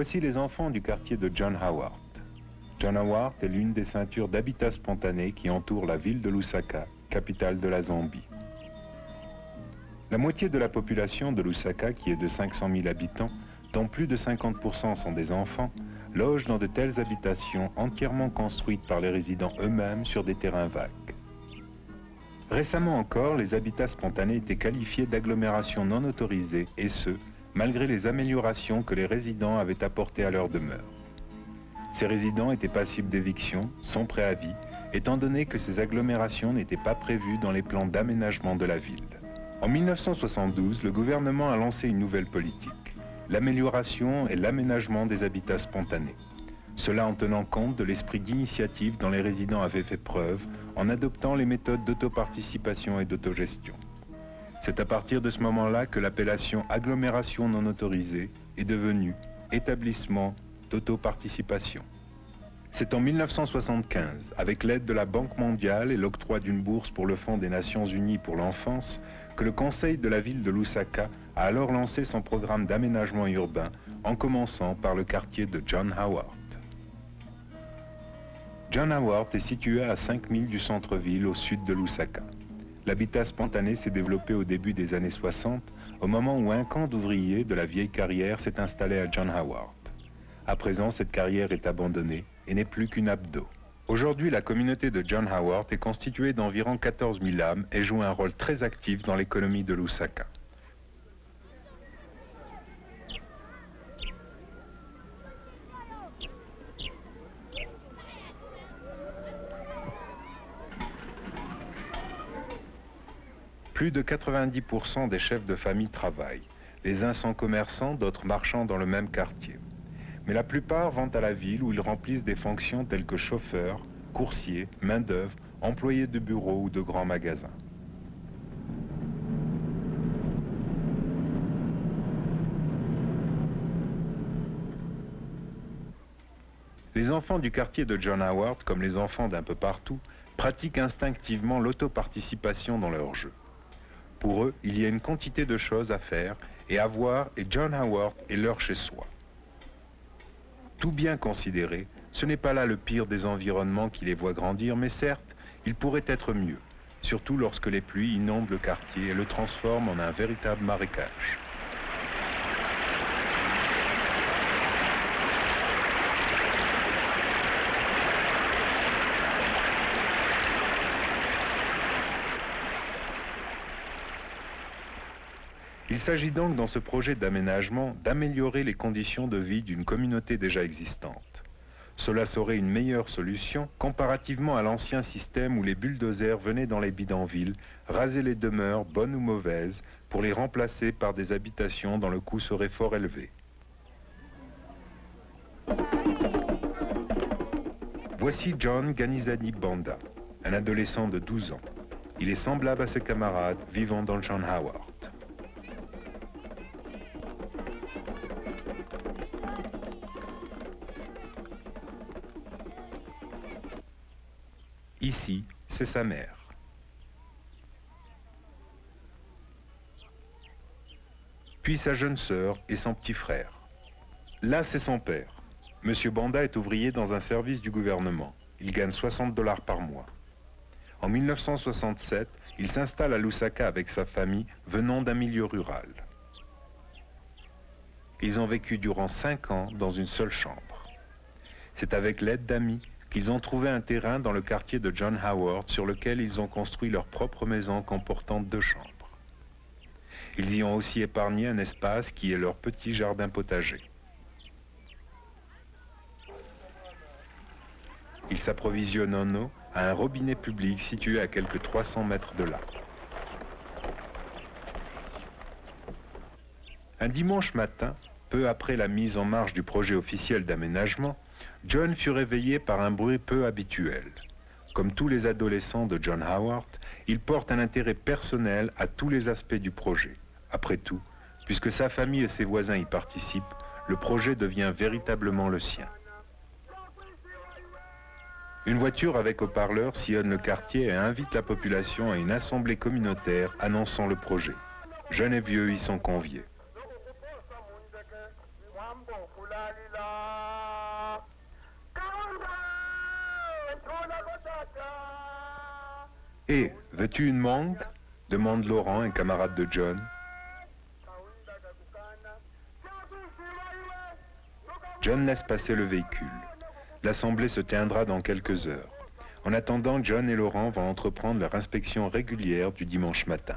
Voici les enfants du quartier de John Howard. John Howard est l'une des ceintures d'habitat spontané qui entourent la ville de Lusaka, capitale de la Zambie. La moitié de la population de Lusaka, qui est de 500 000 habitants, dont plus de 50% sont des enfants, loge dans de telles habitations entièrement construites par les résidents eux-mêmes sur des terrains vagues. Récemment encore, les habitats spontanés étaient qualifiés d'agglomérations non autorisées, et ce, malgré les améliorations que les résidents avaient apportées à leur demeure. Ces résidents étaient passibles d'éviction, sans préavis, étant donné que ces agglomérations n'étaient pas prévues dans les plans d'aménagement de la ville. En 1972, le gouvernement a lancé une nouvelle politique, l'amélioration et l'aménagement des habitats spontanés. Cela en tenant compte de l'esprit d'initiative dont les résidents avaient fait preuve en adoptant les méthodes d'autoparticipation et d'autogestion. C'est à partir de ce moment-là que l'appellation agglomération non autorisée est devenue établissement d'autoparticipation. C'est en 1975, avec l'aide de la Banque mondiale et l'octroi d'une bourse pour le Fonds des Nations Unies pour l'enfance, que le conseil de la ville de Lusaka a alors lancé son programme d'aménagement urbain, en commençant par le quartier de John Howard. John Howard est situé à 5 milles du centre-ville au sud de Lusaka. L'habitat spontané s'est développé au début des années 60, au moment où un camp d'ouvriers de la vieille carrière s'est installé à John Howard. À présent, cette carrière est abandonnée et n'est plus qu'une nappe d'eau. Aujourd'hui, la communauté de John Howard est constituée d'environ 14 000 âmes et joue un rôle très actif dans l'économie de Lusaka. Plus de 90% des chefs de famille travaillent. Les uns sont commerçants, d'autres marchands dans le même quartier. Mais la plupart vont à la ville où ils remplissent des fonctions telles que chauffeurs, coursiers, main-d'œuvre, employés de bureaux ou de grands magasins. Les enfants du quartier de John Howard, comme les enfants d'un peu partout, pratiquent instinctivement l'autoparticipation dans leurs jeux. Pour eux, il y a une quantité de choses à faire et à voir, et John Howard est leur chez-soi. Tout bien considéré, ce n'est pas là le pire des environnements qui les voit grandir, mais certes, il pourrait être mieux, surtout lorsque les pluies inondent le quartier et le transforment en un véritable marécage. Il s'agit donc dans ce projet d'aménagement d'améliorer les conditions de vie d'une communauté déjà existante. Cela serait une meilleure solution comparativement à l'ancien système où les bulldozers venaient dans les bidonvilles, raser les demeures, bonnes ou mauvaises, pour les remplacer par des habitations dont le coût serait fort élevé. Voici John Ganizani Banda, un adolescent de 12 ans. Il est semblable à ses camarades vivant dans John Howard. Ici, c'est sa mère. Puis sa jeune sœur et son petit frère. Là, c'est son père. Monsieur Banda est ouvrier dans un service du gouvernement. Il gagne $60 par mois. En 1967, il s'installe à Lusaka avec sa famille venant d'un milieu rural. Ils ont vécu durant 5 ans dans une seule chambre. C'est avec l'aide d'amis qu'ils ont trouvé un terrain dans le quartier de John Howard sur lequel ils ont construit leur propre maison comportant 2 chambres. Ils y ont aussi épargné un espace qui est leur petit jardin potager. Ils s'approvisionnent en eau à un robinet public situé à quelques 300 mètres de là. Un dimanche matin, peu après la mise en marche du projet officiel d'aménagement, John fut réveillé par un bruit peu habituel. Comme tous les adolescents de John Howard, il porte un intérêt personnel à tous les aspects du projet. Après tout, puisque sa famille et ses voisins y participent, le projet devient véritablement le sien. Une voiture avec haut-parleur sillonne le quartier et invite la population à une assemblée communautaire annonçant le projet. Jeunes et vieux y sont conviés. Et veux-tu une mangue demande Laurent, un camarade de John. John laisse passer le véhicule. L'assemblée se tiendra dans quelques heures. En attendant, John et Laurent vont entreprendre leur inspection régulière du dimanche matin.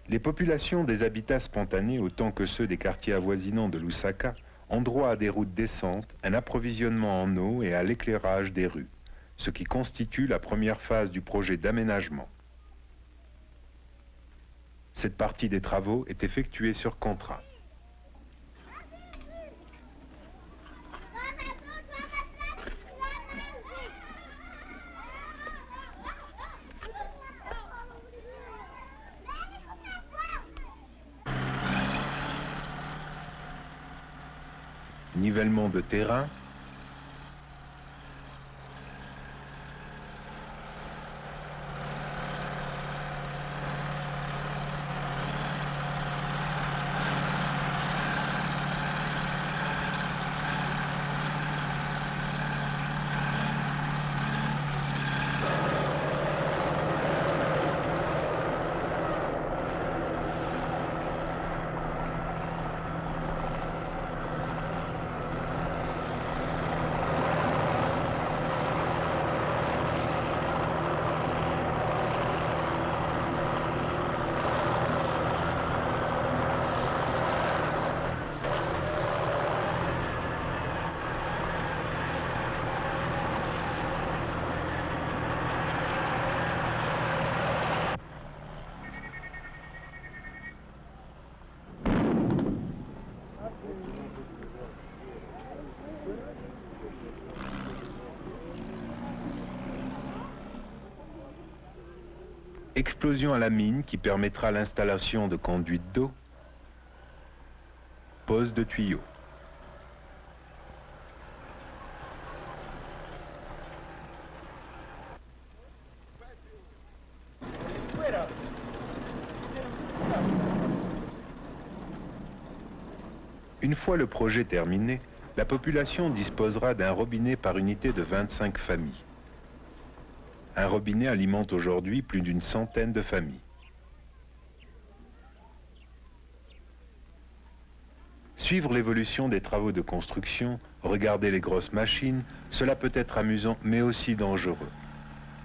Les populations des habitats spontanés, autant que ceux des quartiers avoisinants de Lusaka, ont droit à des routes décentes, un approvisionnement en eau et à l'éclairage des rues, ce qui constitue la première phase du projet d'aménagement. Cette partie des travaux est effectuée sur contrat. Nivellement de terrain, explosion à la mine qui permettra l'installation de conduites d'eau, pose de tuyaux. Une fois le projet terminé, la population disposera d'un robinet par unité de 25 familles. Un robinet alimente aujourd'hui plus d'une centaine de familles. Suivre l'évolution des travaux de construction, regarder les grosses machines, cela peut être amusant mais aussi dangereux.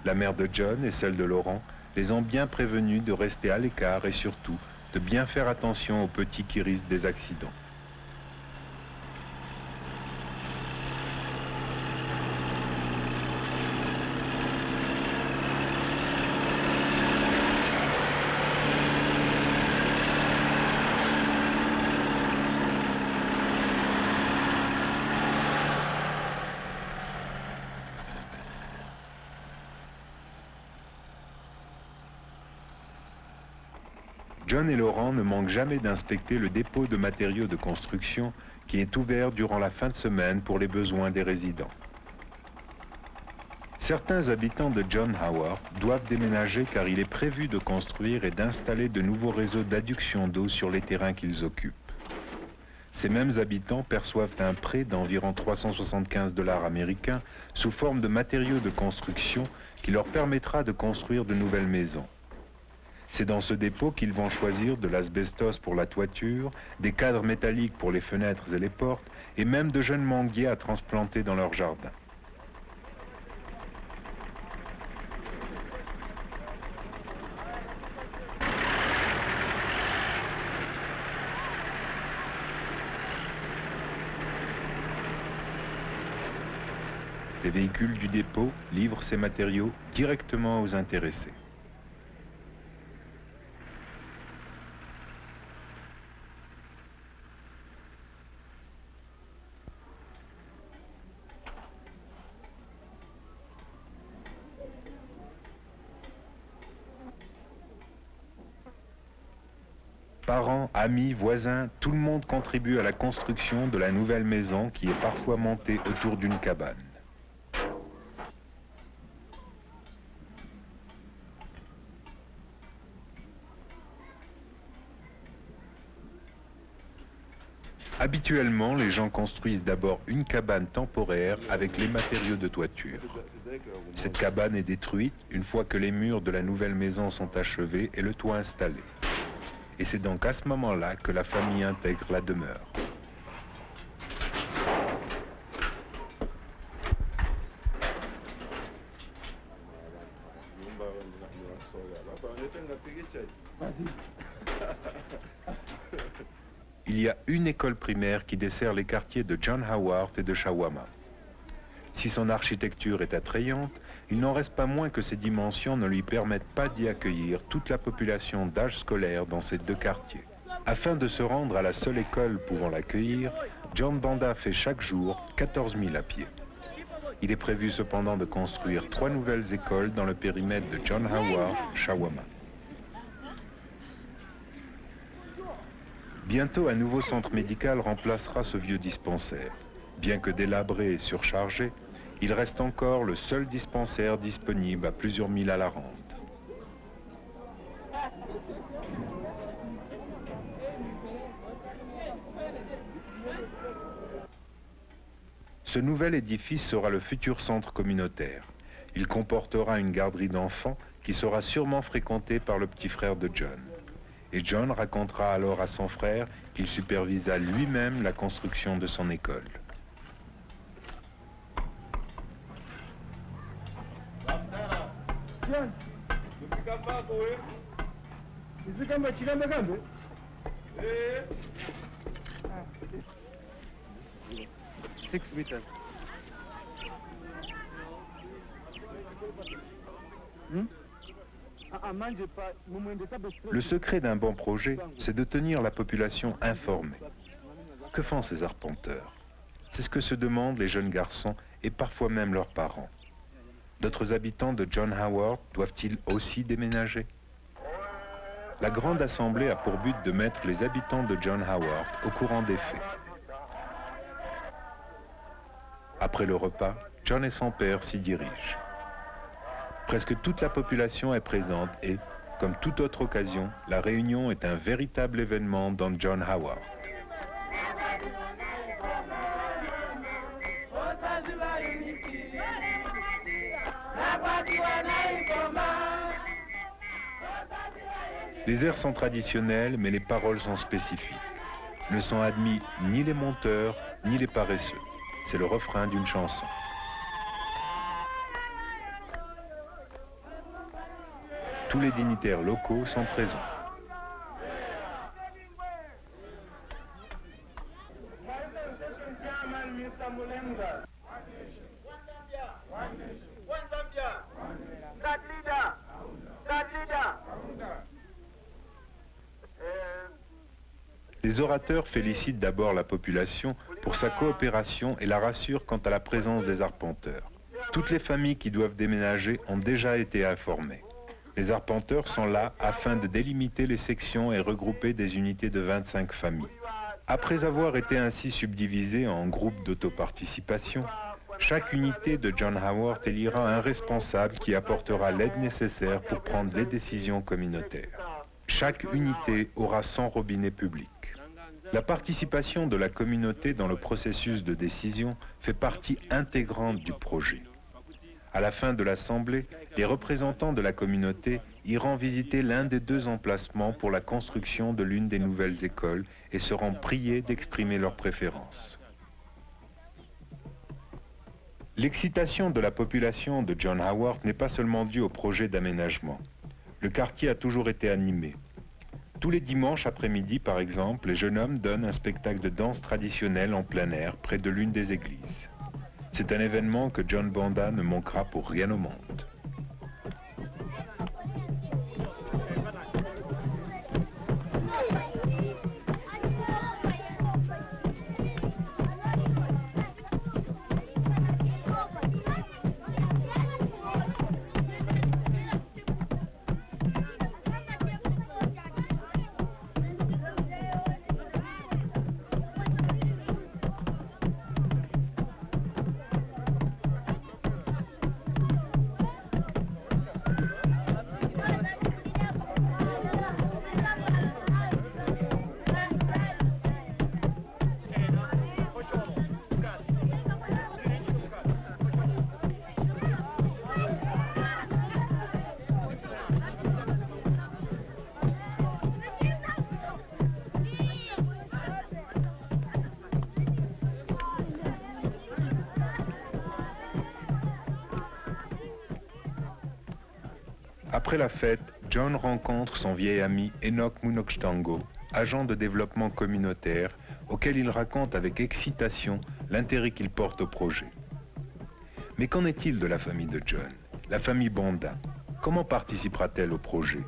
La mère de John et celle de Laurent les ont bien prévenus de rester à l'écart et surtout de bien faire attention aux petits qui risquent des accidents. John et Laurent ne manquent jamais d'inspecter le dépôt de matériaux de construction qui est ouvert durant la fin de semaine pour les besoins des résidents. Certains habitants de John Howard doivent déménager car il est prévu de construire et d'installer de nouveaux réseaux d'adduction d'eau sur les terrains qu'ils occupent. Ces mêmes habitants perçoivent un prêt d'environ 375 $ américains sous forme de matériaux de construction qui leur permettra de construire de nouvelles maisons. C'est dans ce dépôt qu'ils vont choisir de l'asbestos pour la toiture, des cadres métalliques pour les fenêtres et les portes, et même de jeunes manguiers à transplanter dans leur jardin. Les véhicules du dépôt livrent ces matériaux directement aux intéressés. Parents, amis, voisins, tout le monde contribue à la construction de la nouvelle maison qui est parfois montée autour d'une cabane. Habituellement, les gens construisent d'abord une cabane temporaire avec les matériaux de toiture. Cette cabane est détruite une fois que les murs de la nouvelle maison sont achevés et le toit installé. Et c'est donc à ce moment-là que la famille intègre la demeure. Il y a une école primaire qui dessert les quartiers de John Howard et de Shawama. Si son architecture est attrayante, il n'en reste pas moins que ses dimensions ne lui permettent pas d'y accueillir toute la population d'âge scolaire dans ces deux quartiers. Afin de se rendre à la seule école pouvant l'accueillir, John Banda fait chaque jour 14 000 à pied. Il est prévu cependant de construire 3 nouvelles écoles dans le périmètre de John Howard, Shawama. Bientôt, un nouveau centre médical remplacera ce vieux dispensaire. Bien que délabré et surchargé, il reste encore le seul dispensaire disponible à plusieurs milles à la ronde. Ce nouvel édifice sera le futur centre communautaire. Il comportera une garderie d'enfants qui sera sûrement fréquentée par le petit frère de John. Et John racontera alors à son frère qu'il supervisa lui-même la construction de son école. Le secret d'un bon projet, c'est de tenir la population informée. Que font ces arpenteurs? C'est ce que se demandent les jeunes garçons et parfois même leurs parents. D'autres habitants de John Howard doivent-ils aussi déménager? La Grande Assemblée a pour but de mettre les habitants de John Howard au courant des faits. Après le repas, John et son père s'y dirigent. Presque toute la population est présente et, comme toute autre occasion, la réunion est un véritable événement dans John Howard. Les airs sont traditionnels, mais les paroles sont spécifiques. Ne sont admis ni les monteurs, ni les paresseux. C'est le refrain d'une chanson. Tous les dignitaires locaux sont présents. Les orateurs félicitent d'abord la population pour sa coopération et la rassurent quant à la présence des arpenteurs. Toutes les familles qui doivent déménager ont déjà été informées. Les arpenteurs sont là afin de délimiter les sections et regrouper des unités de 25 familles. Après avoir été ainsi subdivisées en groupes d'autoparticipation, chaque unité de John Howard élira un responsable qui apportera l'aide nécessaire pour prendre les décisions communautaires. Chaque unité aura son robinet public. La participation de la communauté dans le processus de décision fait partie intégrante du projet. À la fin de l'Assemblée, les représentants de la communauté iront visiter l'un des 2 emplacements pour la construction de l'une des nouvelles écoles et seront priés d'exprimer leurs préférences. L'excitation de la population de John Howard n'est pas seulement due au projet d'aménagement. Le quartier a toujours été animé. Tous les dimanches après-midi, par exemple, les jeunes hommes donnent un spectacle de danse traditionnelle en plein air près de l'une des églises. C'est un événement que John Banda ne manquera pour rien au monde. Après la fête, John rencontre son vieil ami Enoch Munokshtango, agent de développement communautaire, auquel il raconte avec excitation l'intérêt qu'il porte au projet. Mais qu'en est-il de la famille de John, la famille Banda? Comment participera-t-elle au projet?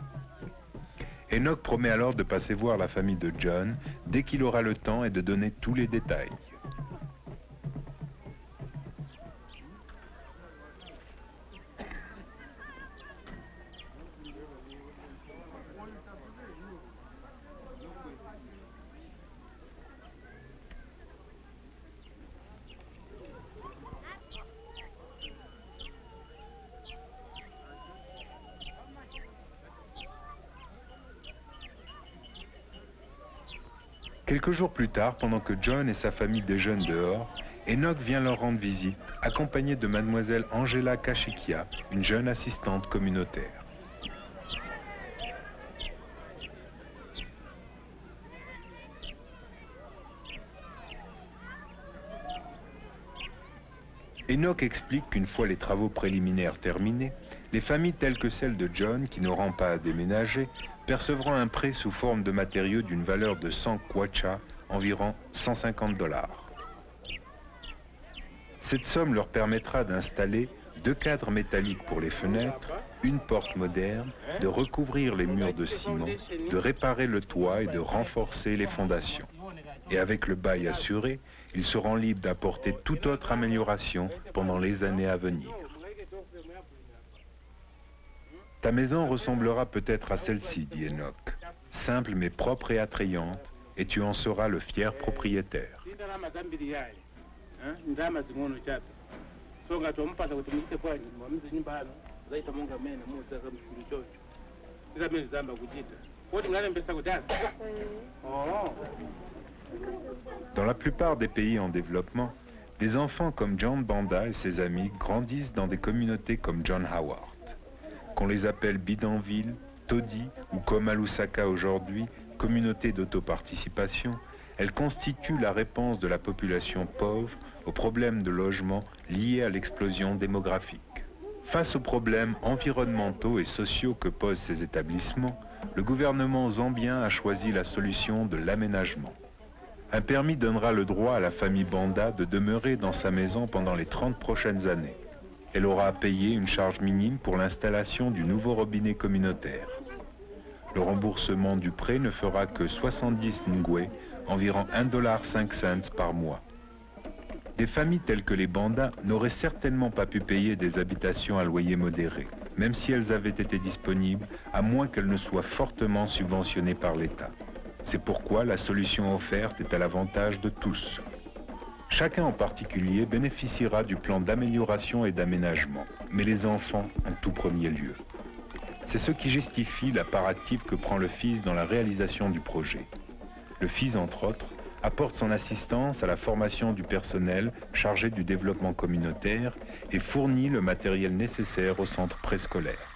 Enoch promet alors de passer voir la famille de John dès qu'il aura le temps et de donner tous les détails. Quelques jours plus tard, pendant que John et sa famille déjeunent dehors, Enoch vient leur rendre visite, accompagné de mademoiselle Angela Kachikia, une jeune assistante communautaire. Enoch explique qu'une fois les travaux préliminaires terminés, les familles telles que celle de John, qui n'auront pas à déménager, percevront un prêt sous forme de matériaux d'une valeur de 100 kwacha, environ 150 $. Cette somme leur permettra d'installer 2 cadres métalliques pour les fenêtres, une porte moderne, de recouvrir les murs de ciment, de réparer le toit et de renforcer les fondations. Et avec le bail assuré, ils seront libres d'apporter toute autre amélioration pendant les années à venir. Ta maison ressemblera peut-être à celle-ci, dit Enoch, simple mais propre et attrayante, et tu en seras le fier propriétaire. Dans la plupart des pays en développement, des enfants comme John Banda et ses amis grandissent dans des communautés comme John Howard. Qu'on les appelle bidonville, taudis ou comme à Lusaka aujourd'hui, communauté d'autoparticipation, elles constituent la réponse de la population pauvre aux problèmes de logement liés à l'explosion démographique. Face aux problèmes environnementaux et sociaux que posent ces établissements, le gouvernement zambien a choisi la solution de l'aménagement. Un permis donnera le droit à la famille Banda de demeurer dans sa maison pendant les 30 prochaines années. Elle aura à payer une charge minime pour l'installation du nouveau robinet communautaire. Le remboursement du prêt ne fera que 70 ngwe, environ 1,05 $ par mois. Des familles telles que les Banda n'auraient certainement pas pu payer des habitations à loyer modéré, même si elles avaient été disponibles, à moins qu'elles ne soient fortement subventionnées par l'État. C'est pourquoi la solution offerte est à l'avantage de tous. Chacun en particulier bénéficiera du plan d'amélioration et d'aménagement, mais les enfants en tout premier lieu. C'est ce qui justifie la part active que prend le FIS dans la réalisation du projet. Le FIS, entre autres, apporte son assistance à la formation du personnel chargé du développement communautaire et fournit le matériel nécessaire au centre préscolaire.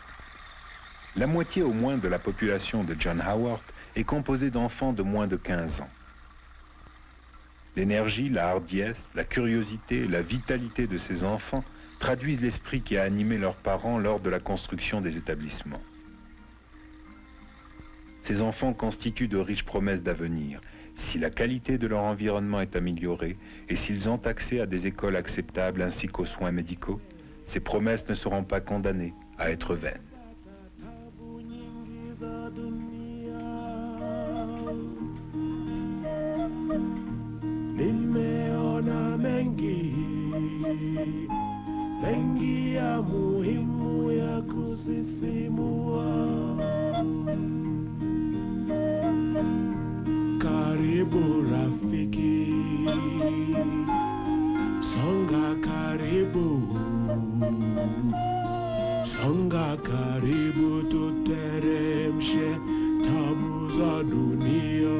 La moitié au moins de la population de John Howard est composée d'enfants de moins de 15 ans. L'énergie, la hardiesse, la curiosité et la vitalité de ces enfants traduisent l'esprit qui a animé leurs parents lors de la construction des établissements. Ces enfants constituent de riches promesses d'avenir, si la qualité de leur environnement est améliorée et s'ils ont accès à des écoles acceptables ainsi qu'aux soins médicaux, ces promesses ne seront pas condamnées à être vaines. Nimeona mengi ya muhimu ya kusisimua. Karibu rafiki, songa karibu, songa karibu, tuteremshe tabu za dunia.